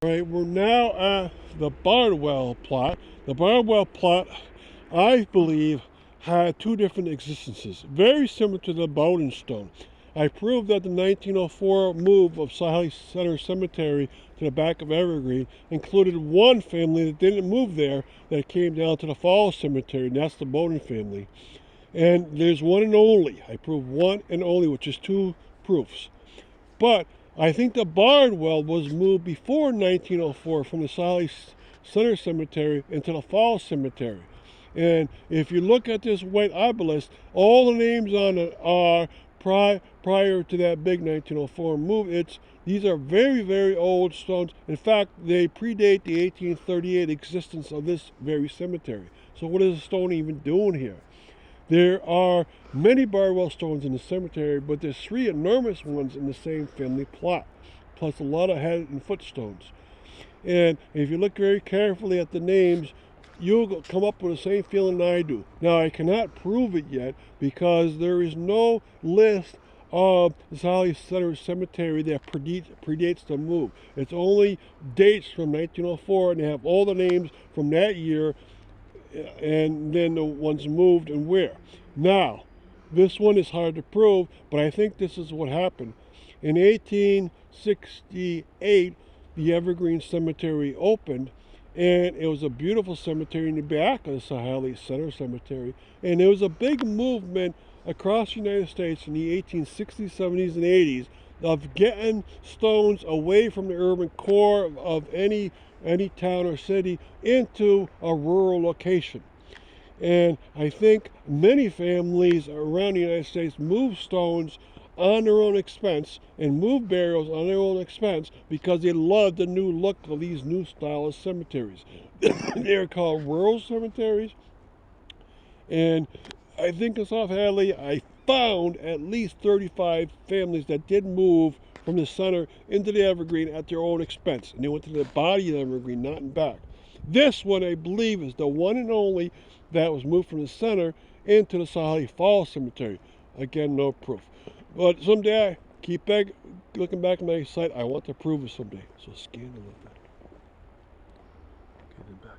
All right, we're now at the Bardwell plot. The Bardwell plot, I believe, had two different existences, very similar to the Bowden Stone. I proved that the 1904 move of South Hadley Center Cemetery to the back of Evergreen included one family that didn't move there, that came down to the Falls Cemetery, and that's the Bowden family. And there's one and only. I proved one and only, which is two proofs. But I think the Bardwell was moved before 1904 from the South Hadley Center Cemetery into the Falls Cemetery. And if you look at this white obelisk, all the names on it are prior to that big 1904 move. These are very, very old stones. In fact, they predate the 1838 existence of this very cemetery. So what is the stone even doing here? There are many Bardwell stones in the cemetery, but there's three enormous ones in the same family plot, plus a lot of head and foot stones. And if you look very carefully at the names, you'll come up with the same feeling I do. Now, I cannot prove it yet because there is no list of the South Hadley Center Cemetery that predates the move. It's only dates from 1904, and they have all the names from that year, and then the ones moved and where. Now, this one is hard to prove, but I think this is what happened. In 1868, the Evergreen Cemetery opened, and it was a beautiful cemetery in the back of the South Hadley Center Cemetery, and there was a big movement across the United States in the 1860s, 70s, and 80s of getting stones away from the urban core of any town or city into a rural location. And I think many families around the United States move stones on their own expense and move burials on their own expense because they love the new look of these new style of cemeteries. They're called rural cemeteries. And I think in South Hadley, I found at least 35 families that did move from the center into the Evergreen at their own expense. And they went to the body of the Evergreen, not in back. This one, I believe, is the one and only that was moved from the center into the South Hadley Falls Cemetery. Again, no proof. But someday, I keep looking back at my site. I want to prove it someday. So scan a little bit. Get it back.